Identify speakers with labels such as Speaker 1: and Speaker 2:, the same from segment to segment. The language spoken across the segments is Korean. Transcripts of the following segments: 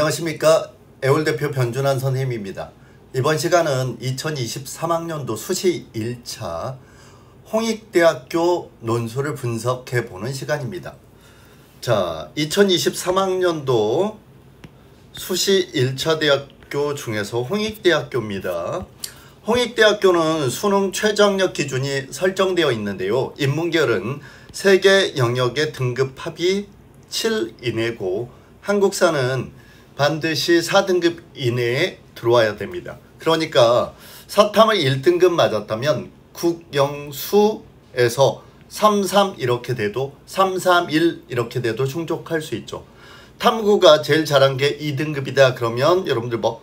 Speaker 1: 안녕하십니까. 애월대표 변준환 선생님입니다. 이번 시간은 2023학년도 수시 1차 홍익대학교 논술을 분석해 보는 시간입니다. 자, 2023학년도 수시 1차 대학교 중에서 홍익대학교입니다. 홍익대학교는 수능 최저학력 기준이 설정되어 있는데요. 인문계열은 세개 영역의 등급 합이 7 이내고 한국사는 반드시 4등급 이내에 들어와야 됩니다. 그러니까 사탐을 1등급 맞았다면 국영수에서 33 이렇게 돼도 331 이렇게 돼도 충족할 수 있죠. 탐구가 제일 잘한 게 2등급이다. 그러면 여러분들 뭐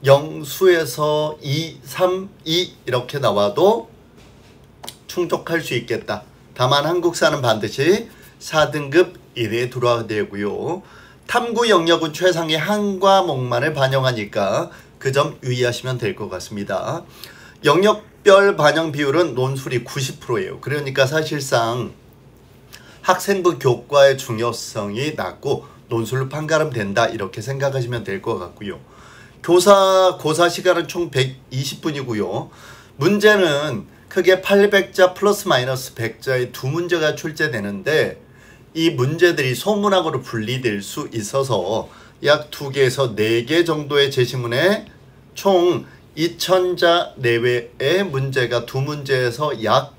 Speaker 1: 국영수에서 2, 3, 2 이렇게 나와도 충족할 수 있겠다. 다만 한국사는 반드시 4등급 이내에 들어와야 되고요. 탐구 영역은 최상의 한 과목만을 반영하니까 그 점 유의하시면 될 것 같습니다. 영역별 반영 비율은 논술이 90%예요. 그러니까 사실상 학생부 교과의 중요성이 낮고 논술로 판가름된다 이렇게 생각하시면 될 것 같고요. 고사 시간은 총 120분이고요. 문제는 크게 800자 플러스 마이너스 100자의 두 문제가 출제되는데 이 문제들이 소문학으로 분리될 수 있어서 약 2개에서 4개 정도의 제시문에 총 2000자 내외의 문제가 두 문제에서 약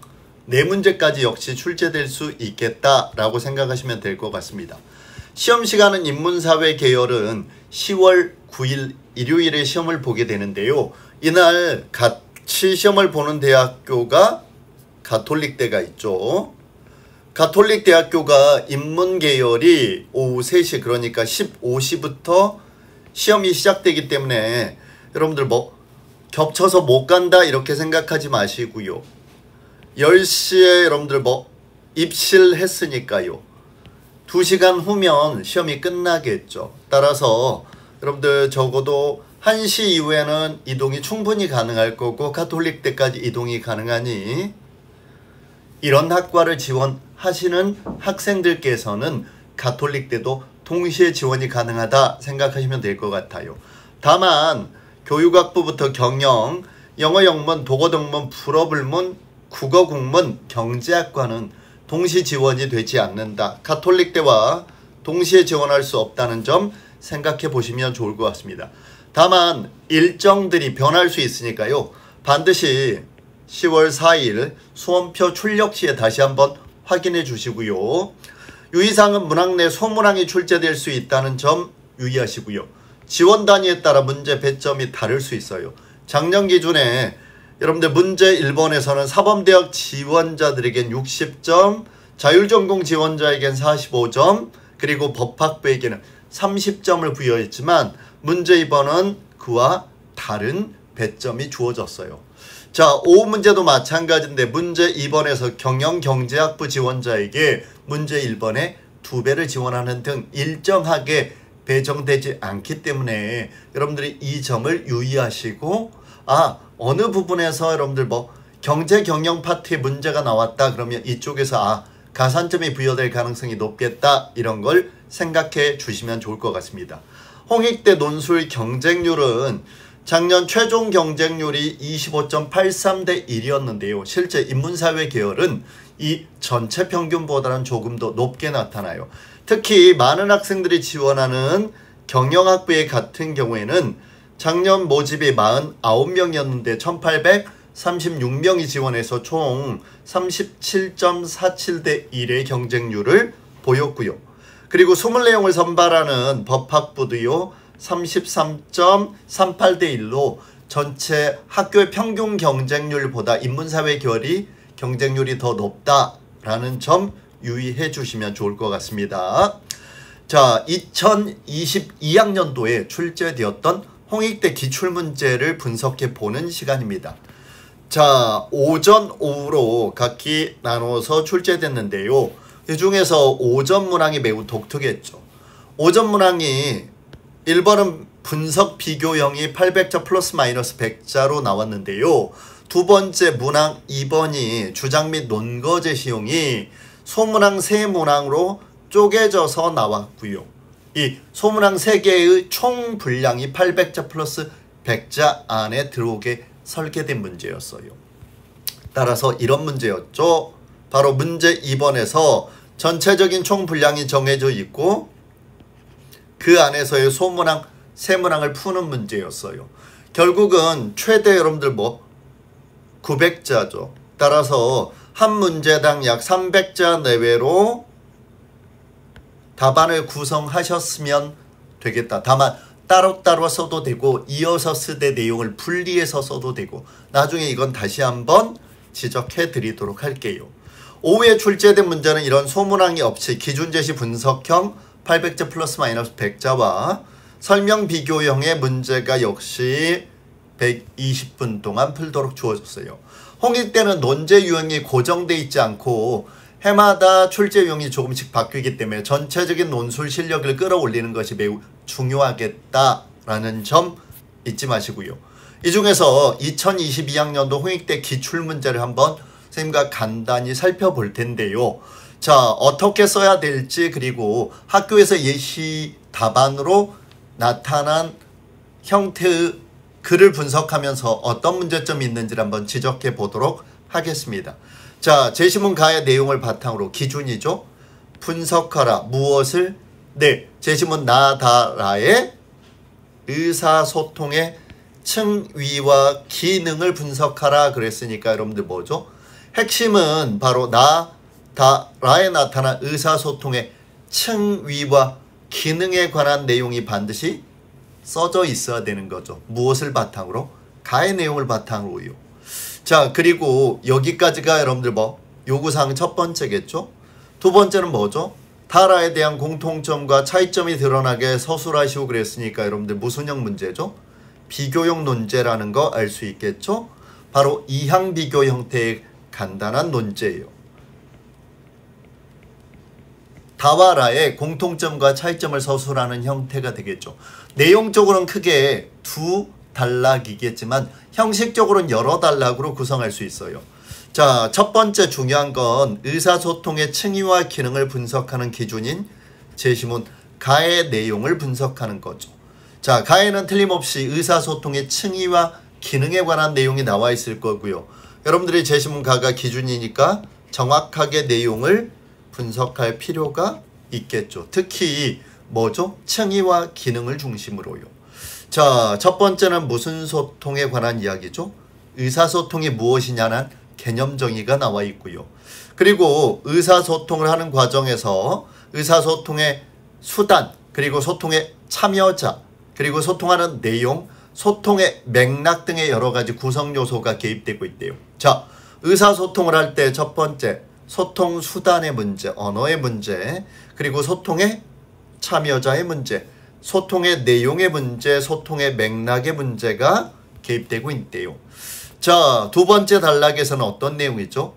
Speaker 1: 4문제까지 역시 출제될 수 있겠다라고 생각하시면 될 것 같습니다. 시험 시간은 인문사회 계열은 10월 9일 일요일에 시험을 보게 되는데요. 이날 같이 시험을 보는 대학교가 가톨릭대가 있죠. 가톨릭 대학교가 인문계열이 오후 3시 그러니까 15시부터 시험이 시작되기 때문에 여러분들 뭐 겹쳐서 못 간다 이렇게 생각하지 마시고요. 10시에 여러분들 뭐 입실했으니까요. 2시간 후면 시험이 끝나겠죠. 따라서 여러분들 적어도 1시 이후에는 이동이 충분히 가능할 거고 가톨릭 대까지 이동이 가능하니 이런 학과를 지원하시는 학생들께서는 가톨릭대도 동시에 지원이 가능하다 생각하시면 될 것 같아요. 다만 교육학부부터 경영, 영어 영문, 독어 동문, 불어 불문, 국어 국문, 경제학과는 동시 지원이 되지 않는다. 가톨릭대와 동시에 지원할 수 없다는 점 생각해 보시면 좋을 것 같습니다. 다만 일정들이 변할 수 있으니까요. 반드시 10월 4일 수험표 출력 시에 다시 한번 확인해 주시고요. 유의사항은 문항 내 소문항이 출제될 수 있다는 점 유의하시고요. 지원 단위에 따라 문제 배점이 다를 수 있어요. 작년 기준에 여러분들 문제 1번에서는 사범대학 지원자들에겐 60점, 자율전공 지원자에겐 45점, 그리고 법학부에게는 30점을 부여했지만 문제 2번은 그와 다른 배점이 주어졌어요. 자, 5문제도 마찬가지인데 문제 2번에서 경영경제학부 지원자에게 문제 1번에 2배를 지원하는 등 일정하게 배정되지 않기 때문에 여러분들이 이 점을 유의하시고 어느 부분에서 여러분들 뭐 경제 경영 파트에 문제가 나왔다 그러면 이쪽에서 가산점이 부여될 가능성이 높겠다 이런 걸 생각해 주시면 좋을 것 같습니다. 홍익대 논술 경쟁률은 작년 최종 경쟁률이 25.83대 1이었는데요. 실제 인문사회 계열은 이 전체 평균보다는 조금 더 높게 나타나요. 특히 많은 학생들이 지원하는 경영학부의 같은 경우에는 작년 모집이 49명이었는데 1836명이 지원해서 총 37.47대 1의 경쟁률을 보였고요. 그리고 24명을 선발하는 법학부도요. 33.38대 1로 전체 학교의 평균 경쟁률보다 인문사회 계열이 경쟁률이 더 높다라는 점 유의해 주시면 좋을 것 같습니다. 자, 2022학년도에 출제되었던 홍익대 기출문제를 분석해 보는 시간입니다. 자, 오전, 오후로 각기 나눠서 출제됐는데요. 이 중에서 오전 문항이 매우 독특했죠. 오전 문항이 1번은 분석 비교형이 800자 플러스 마이너스 100자로 나왔는데요. 두 번째 문항 2번이 주장 및 논거 제시용이 소문항 세 문항으로 쪼개져서 나왔고요. 이 소문항 3개의 총 분량이 800자 플러스 100자 안에 들어오게 설계된 문제였어요. 따라서 이런 문제였죠. 바로 문제 2번에서 전체적인 총 분량이 정해져 있고 그 안에서의 소문항, 세문항을 푸는 문제였어요. 결국은 최대 여러분들 900자죠. 따라서 한 문제당 약 300자 내외로 답안을 구성하셨으면 되겠다. 다만 따로따로 써도 되고 이어서 쓰되 내용을 분리해서 써도 되고 나중에 이건 다시 한번 지적해 드리도록 할게요. 5회 출제된 문제는 이런 소문항이 없이 기준제시 분석형 800자 플러스 마이너스 100자와 설명 비교형의 문제가 역시 120분 동안 풀도록 주어졌어요. 홍익 때는 논제 유형이 고정돼 있지 않고 해마다 출제 유형이 조금씩 바뀌기 때문에 전체적인 논술 실력을 끌어올리는 것이 매우 중요하겠다라는 점 잊지 마시고요. 이 중에서 2022학년도 홍익대 기출문제를 한번 선생님과 간단히 살펴볼 텐데요. 자, 어떻게 써야 될지 그리고 학교에서 예시 답안으로 나타난 형태의 글을 분석하면서 어떤 문제점이 있는지를 한번 지적해 보도록 하겠습니다. 자, 제시문 가의 내용을 바탕으로 기준이죠. 분석하라. 무엇을? 네, 제시문 나다라의 의사소통의 층위와 기능을 분석하라 그랬으니까 여러분들 뭐죠? 핵심은 바로 나다라에 나타난 의사소통의 층위와 기능에 관한 내용이 반드시 써져 있어야 되는 거죠. 무엇을 바탕으로? 가의 내용을 바탕으로요. 자, 그리고 여기까지가 여러분들 요구사항 첫 번째겠죠? 두 번째는 뭐죠? 다라에 대한 공통점과 차이점이 드러나게 서술하시고 그랬으니까 여러분들 무슨형 문제죠? 비교형 논제라는 거 알 수 있겠죠? 바로 이항 비교 형태의 간단한 논제예요. 다와 라의 공통점과 차이점을 서술하는 형태가 되겠죠. 내용적으로는 크게 두 단락이겠지만 형식적으로는 여러 단락으로 구성할 수 있어요. 자, 첫 번째 중요한 건 의사소통의 층위와 기능을 분석하는 기준인 제시문 가의 내용을 분석하는 거죠. 자, 가에는 틀림없이 의사소통의 층위와 기능에 관한 내용이 나와 있을 거고요. 여러분들이 제시문 가가 기준이니까 정확하게 내용을 분석할 필요가 있겠죠. 특히 뭐죠? 층위와 기능을 중심으로요. 자, 첫 번째는 무슨 소통에 관한 이야기죠? 의사소통이 무엇이냐는 개념 정의가 나와 있고요. 그리고 의사소통을 하는 과정에서 의사소통의 수단, 그리고 소통의 참여자, 그리고 소통하는 내용, 소통의 맥락 등의 여러 가지 구성 요소가 개입되고 있대요. 자, 의사소통을 할 때 첫 번째, 소통 수단의 문제, 언어의 문제, 그리고 소통의 참여자의 문제, 소통의 내용의 문제, 소통의 맥락의 문제가 개입되고 있대요. 자, 두 번째 단락에서는 어떤 내용이죠?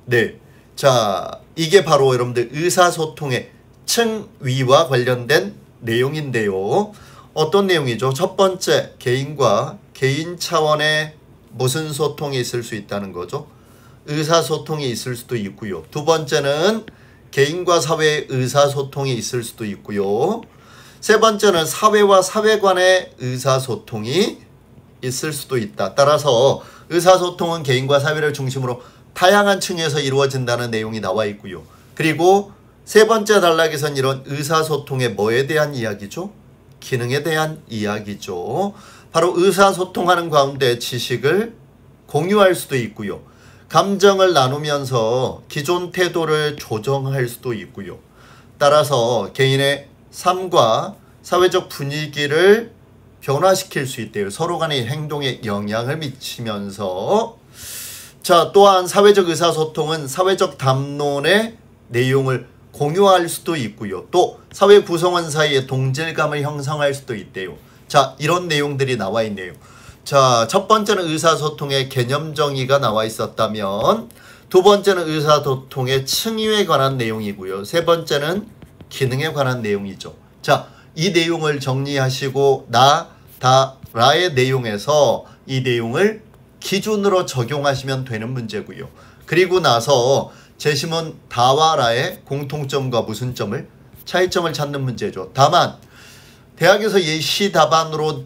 Speaker 1: 네. 자, 이게 바로 여러분들 의사소통의 층위와 관련된 내용인데요. 어떤 내용이죠? 첫 번째, 개인과 개인 차원의 무슨 소통이 있을 수 있다는 거죠? 의사소통이 있을 수도 있고요. 두 번째는 개인과 사회의 의사소통이 있을 수도 있고요. 세 번째는 사회와 사회 간의 의사소통이 있을 수도 있다. 따라서 의사소통은 개인과 사회를 중심으로 다양한 층에서 이루어진다는 내용이 나와 있고요. 그리고 세 번째 단락에선 이런 의사소통의 뭐에 대한 이야기죠? 기능에 대한 이야기죠. 바로 의사소통하는 가운데 지식을 공유할 수도 있고요. 감정을 나누면서 기존 태도를 조정할 수도 있고요. 따라서 개인의 삶과 사회적 분위기를 변화시킬 수 있대요. 서로 간의 행동에 영향을 미치면서. 자, 또한 사회적 의사소통은 사회적 담론의 내용을 공유할 수도 있고요. 또 사회 구성원 사이에 동질감을 형성할 수도 있대요. 자, 이런 내용들이 나와 있네요. 자, 첫 번째는 의사소통의 개념 정의가 나와 있었다면 두 번째는 의사소통의 층위에 관한 내용이고요. 세 번째는 기능에 관한 내용이죠. 자, 이 내용을 정리하시고 라의 내용에서 이 내용을 기준으로 적용하시면 되는 문제고요. 그리고 나서 제시문 다와 라의 공통점과 무슨 점을 차이점을 찾는 문제죠. 다만 대학에서 예시 답안으로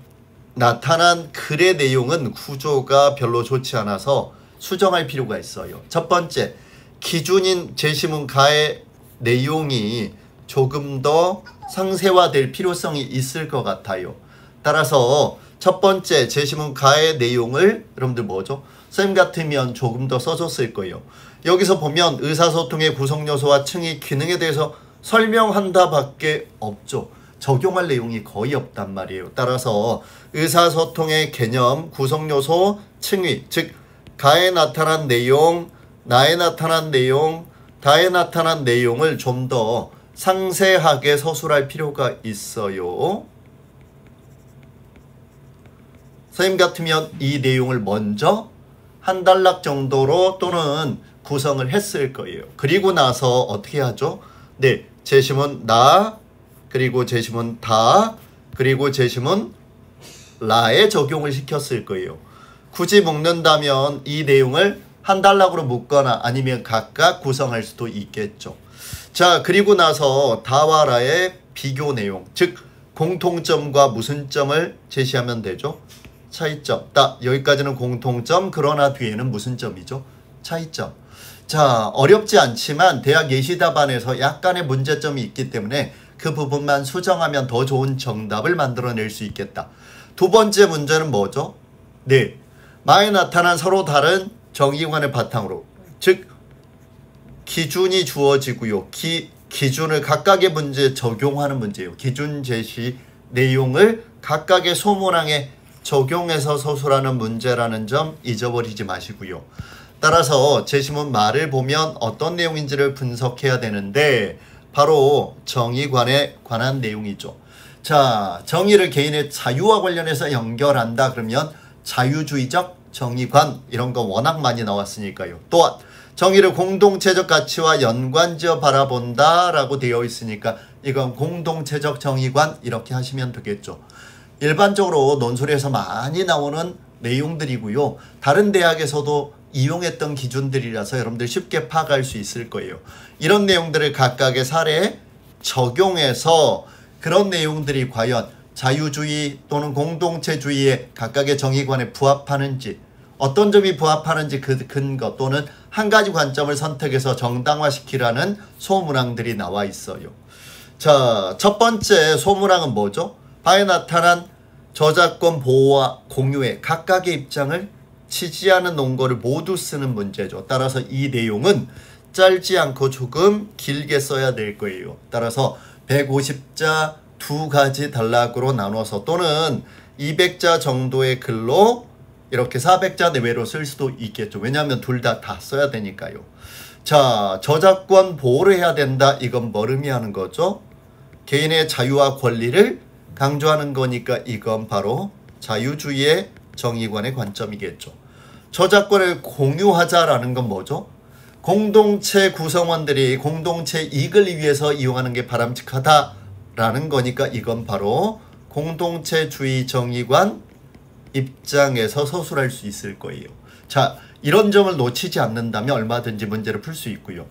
Speaker 1: 나타난 글의 내용은 구조가 별로 좋지 않아서 수정할 필요가 있어요. 첫 번째, 기준인 제시문 가의 내용이 조금 더 상세화될 필요성이 있을 것 같아요. 따라서 첫 번째 제시문 가의 내용을 여러분들 뭐죠? 쌤 같으면 조금 더 써줬을 거예요. 여기서 보면 의사소통의 구성요소와 층위 기능에 대해서 설명한다 밖에 없죠. 적용할 내용이 거의 없단 말이에요. 따라서 의사소통의 개념, 구성요소, 층위, 즉 가에 나타난 내용, 나에 나타난 내용, 다에 나타난 내용을 좀 더 상세하게 서술할 필요가 있어요. 선생님 같으면 이 내용을 먼저 한 단락 정도로 또는 구성을 했을 거예요. 그리고 나서 어떻게 하죠? 네, 제시문 나, 그리고 제시문 다, 그리고 제시문 라에 적용을 시켰을 거예요. 굳이 묶는다면 이 내용을 한 단락으로 묶거나 아니면 각각 구성할 수도 있겠죠. 자, 그리고 나서 다와 라의 비교 내용, 즉 공통점과 무슨 점을 제시하면 되죠? 차이점. 딱 여기까지는 공통점, 그러나 뒤에는 무슨 점이죠? 차이점. 자, 어렵지 않지만 대학 예시 답안에서 약간의 문제점이 있기 때문에 그 부분만 수정하면 더 좋은 정답을 만들어낼 수 있겠다. 두 번째 문제는 뭐죠? 네, 마에 나타난 서로 다른 정의관을 바탕으로, 즉 기준이 주어지고요. 기준을 각각의 문제에 적용하는 문제예요. 기준 제시 내용을 각각의 소문항에 적용해서 서술하는 문제라는 점 잊어버리지 마시고요. 따라서 제시문 말을 보면 어떤 내용인지를 분석해야 되는데 바로 정의관에 관한 내용이죠. 자, 정의를 개인의 자유와 관련해서 연결한다 그러면 자유주의적 정의관, 이런 거 워낙 많이 나왔으니까요. 또한 정의를 공동체적 가치와 연관지어 바라본다 라고 되어 있으니까 이건 공동체적 정의관 이렇게 하시면 되겠죠. 일반적으로 논술에서 많이 나오는 내용들이고요. 다른 대학에서도 이용했던 기준들이라서 여러분들 쉽게 파악할 수 있을 거예요. 이런 내용들을 각각의 사례에 적용해서 그런 내용들이 과연 자유주의 또는 공동체주의의 각각의 정의관에 부합하는지, 어떤 점이 부합하는지 그 근거 또는 한 가지 관점을 선택해서 정당화시키라는 소문항들이 나와 있어요. 자, 첫 번째 소문항은 뭐죠? 바에 나타난 저작권 보호와 공유의 각각의 입장을 지지하는 논거를 모두 쓰는 문제죠. 따라서 이 내용은 짧지 않고 조금 길게 써야 될 거예요. 따라서 150자 두 가지 단락으로 나눠서 또는 200자 정도의 글로 이렇게 400자 내외로 쓸 수도 있겠죠. 왜냐하면 둘 다 써야 되니까요. 자, 저작권 보호를 해야 된다. 이건 뭘 의미하는 거죠? 개인의 자유와 권리를 강조하는 거니까 이건 바로 자유주의의 정의관의 관점이겠죠. 저작권을 공유하자라는 건 뭐죠? 공동체 구성원들이 공동체 이익을 위해서 이용하는 게 바람직하다라는 거니까 이건 바로 공동체주의 정의관 입장에서 서술할 수 있을 거예요. 자, 이런 점을 놓치지 않는다면 얼마든지 문제를 풀 수 있고요.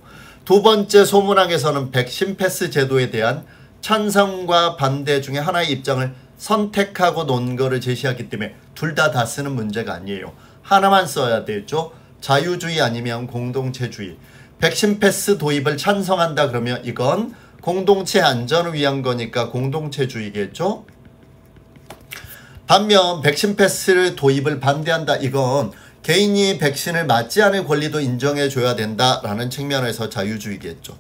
Speaker 1: 두 번째 소문항에서는 백신 패스 제도에 대한 찬성과 반대 중에 하나의 입장을 선택하고 논거를 제시하기 때문에 둘 다 쓰는 문제가 아니에요. 하나만 써야 되죠. 자유주의 아니면 공동체주의. 백신 패스 도입을 찬성한다 그러면 이건 공동체 안전을 위한 거니까 공동체주의겠죠. 반면 백신 패스를 도입을 반대한다. 이건 개인이 백신을 맞지 않을 권리도 인정해줘야 된다라는 측면에서 자유주의겠죠.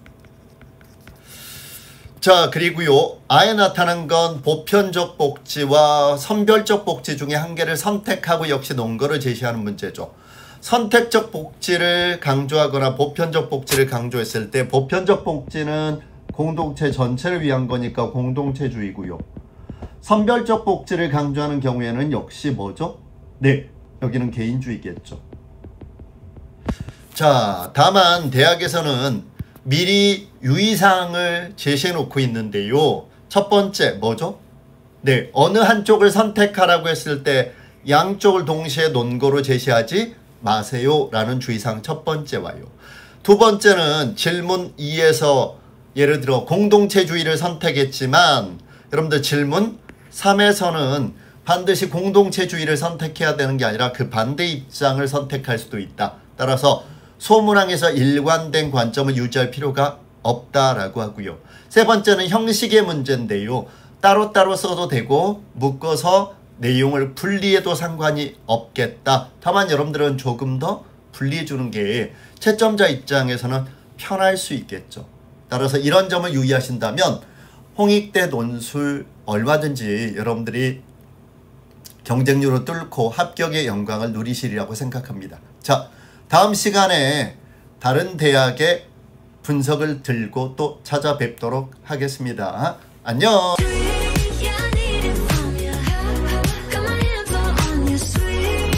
Speaker 1: 자, 그리고요. 아에 나타난 건 보편적 복지와 선별적 복지 중에 한 개를 선택하고 역시 논거를 제시하는 문제죠. 선택적 복지를 강조하거나 보편적 복지를 강조했을 때 보편적 복지는 공동체 전체를 위한 거니까 공동체주의고요. 선별적 복지를 강조하는 경우에는 역시 뭐죠? 네, 여기는 개인주의겠죠. 자, 다만 대학에서는 미리 유의사항을 제시해 놓고 있는데요. 첫 번째 뭐죠? 네, 어느 한쪽을 선택하라고 했을 때 양쪽을 동시에 논거로 제시하지 마세요 라는 주의사항 첫 번째 와요. 두 번째는 질문 2에서 예를 들어 공동체주의를 선택했지만 여러분들 질문 3에서는 반드시 공동체주의를 선택해야 되는 게 아니라 그 반대 입장을 선택할 수도 있다. 따라서 소문항에서 일관된 관점을 유지할 필요가 없다라고 하고요. 세 번째는 형식의 문제인데요. 따로따로 써도 되고 묶어서 내용을 분리해도 상관이 없겠다. 다만 여러분들은 조금 더 분리해 주는 게 채점자 입장에서는 편할 수 있겠죠. 따라서 이런 점을 유의하신다면 홍익대 논술 얼마든지 여러분들이 경쟁률을 뚫고 합격의 영광을 누리시리라고 생각합니다. 자, 다음 시간에 다른 대학의 분석을 들고 또 찾아뵙도록 하겠습니다. 안녕.